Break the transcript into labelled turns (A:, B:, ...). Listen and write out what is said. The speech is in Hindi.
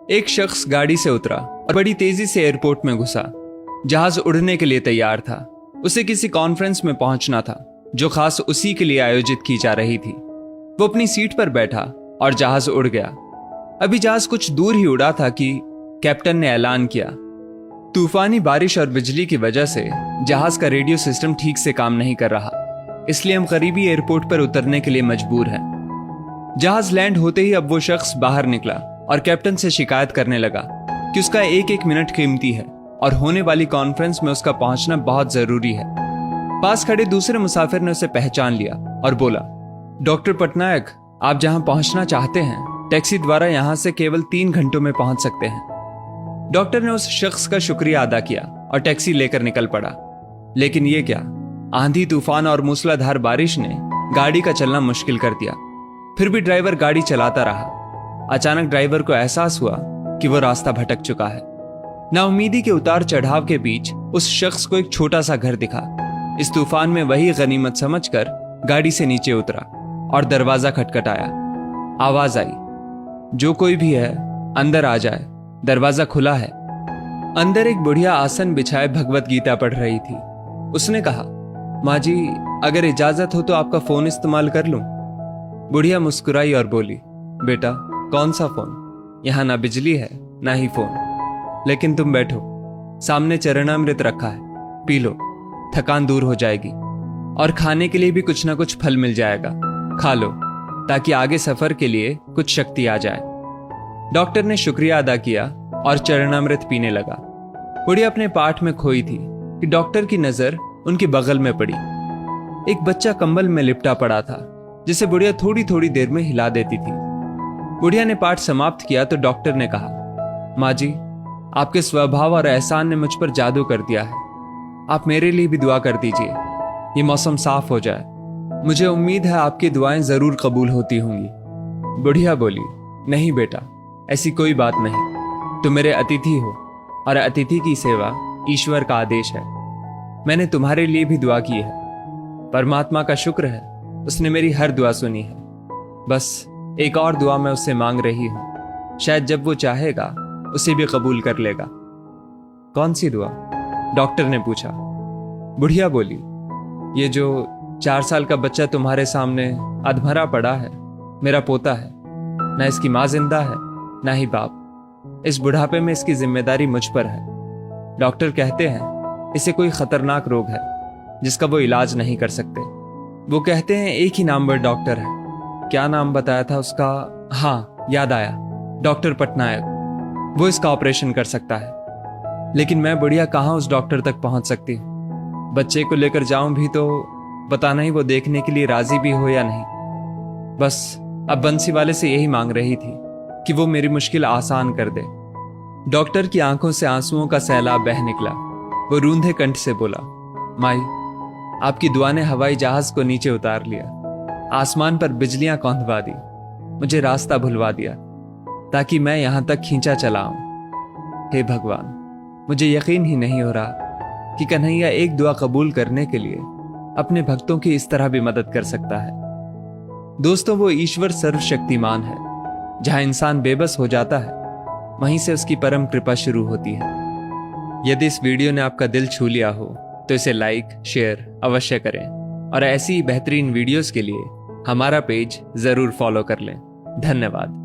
A: एक शख्स गाड़ी से उतरा और बड़ी तेजी से एयरपोर्ट में घुसा। जहाज उड़ने के लिए तैयार था। उसे किसी कॉन्फ्रेंस में पहुंचना था जो खास उसी के लिए आयोजित की जा रही थी। वो अपनी सीट पर बैठा और जहाज उड़ गया। अभी जहाज कुछ दूर ही उड़ा था कि कैप्टन ने ऐलान किया, तूफानी बारिश और बिजली की वजह से जहाज का रेडियो सिस्टम ठीक से काम नहीं कर रहा, इसलिए हम करीबी एयरपोर्ट पर उतरने के लिए मजबूर हैं। जहाज लैंड होते ही अब वो शख्स बाहर निकला और कैप्टन से शिकायत करने लगा कि उसका एक एक मिनट कीमती है और होने वाली कॉन्फ्रेंस में उसका पहुंचना बहुत जरूरी है। पास खड़े दूसरे मुसाफिर ने उसे पहचान लिया और बोला, डॉक्टर पटनायक, आप जहां पहुंचना चाहते हैं टैक्सी द्वारा यहां से केवल 3 घंटों में पहुंच सकते हैं। डॉक्टर ने उस शख्स का शुक्रिया अदा किया और टैक्सी लेकर निकल पड़ा। लेकिन ये क्या, आंधी तूफान और मूसलाधार बारिश ने गाड़ी का चलना मुश्किल कर दिया। फिर भी ड्राइवर गाड़ी चलाता रहा। अचानक ड्राइवर को एहसास हुआ कि वो रास्ता भटक चुका है। नाउमीदी के उतार चढ़ाव के बीच उस शख्स को एक छोटा सा घर दिखा। इस तूफान में वही गनीमत समझकर गाड़ी से नीचे उतरा और दरवाजा खटखटाया। आवाज आई, जो कोई भी है अंदर आ जाए, दरवाजा खुला है। अंदर एक बुढ़िया आसन बिछाए भगवत गीता पढ़ रही थी। उसने कहा, माँ जी, अगर इजाजत हो तो आपका फोन इस्तेमाल कर लूं। बुढ़िया मुस्कुराई और बोली, बेटा, कौन सा फोन? यहां ना बिजली है ना ही फोन। लेकिन तुम बैठो, सामने चरणामृत रखा है, पी लो, थकान दूर हो जाएगी। और खाने के लिए भी कुछ ना कुछ फल मिल जाएगा, खा लो ताकि आगे सफर के लिए कुछ शक्ति आ जाए। डॉक्टर ने शुक्रिया अदा किया और चरणामृत पीने लगा। बुढ़िया अपने पाठ में खोई थी कि डॉक्टर की नजर उनके बगल में पड़ी। एक बच्चा कंबल में लिपटा पड़ा था जिसे बुढ़िया थोड़ी थोड़ी देर में हिला देती थी। बुढ़िया ने पाठ समाप्त किया तो डॉक्टर ने कहा, माँ जी, आपके स्वभाव और एहसान ने मुझ पर जादू कर दिया है। आप मेरे लिए भी दुआ कर दीजिए, ये मौसम साफ हो जाए। मुझे उम्मीद है आपकी दुआएं जरूर कबूल होती होंगी। बुढ़िया बोली, नहीं बेटा, ऐसी कोई बात नहीं। तुम मेरे अतिथि हो और अतिथि की सेवा ईश्वर का आदेश है। मैंने तुम्हारे लिए भी दुआ की है। परमात्मा का शुक्र है, उसने मेरी हर दुआ सुनी है। बस एक और दुआ मैं उससे मांग रही हूं, शायद जब वो चाहेगा उसे भी कबूल कर लेगा। कौन सी दुआ? डॉक्टर ने पूछा। बुढ़िया बोली, ये जो 4 साल का बच्चा तुम्हारे सामने अधमरा पड़ा है, मेरा पोता है। ना इसकी माँ जिंदा है ना ही बाप। इस बुढ़ापे में इसकी जिम्मेदारी मुझ पर है। डॉक्टर कहते हैं इसे कोई खतरनाक रोग है जिसका वो इलाज नहीं कर सकते। वो कहते हैं एक ही नाम पर डॉक्टर है। क्या नाम बताया था उसका? हाँ, याद आया, डॉक्टर पटनायक। वो इसका ऑपरेशन कर सकता है। लेकिन मैं बुढ़िया कहाँ उस डॉक्टर तक पहुंच सकती हूँ? बच्चे को लेकर जाऊं भी तो पता नहीं वो देखने के लिए राजी भी हो या नहीं। बस अब बंसी वाले से यही मांग रही थी कि वो मेरी मुश्किल आसान कर दे। डॉक्टर की आंखों से आंसुओं का सैलाब बह निकला। वो रूंधे कंठ से बोला, माई, आपकी दुआ ने हवाई जहाज को नीचे उतार लिया, आसमान पर बिजलियां कौंधवा दी, मुझे रास्ता भुलवा दिया ताकि मैं यहां तक खींचा चला आऊं। हे भगवान, मुझे यकीन ही नहीं हो रहा कि कन्हैया एक दुआ कबूल करने के लिए अपने भक्तों की इस तरह भी मदद कर सकता है। दोस्तों, वो ईश्वर सर्वशक्तिमान है। जहां इंसान बेबस हो जाता है वहीं से उसकी परम कृपा शुरू होती है। यदि इस वीडियो ने आपका दिल छू लिया हो तो इसे लाइक शेयर अवश्य करें और ऐसी ही बेहतरीन वीडियोस के लिए हमारा पेज जरूर फॉलो कर लें। धन्यवाद।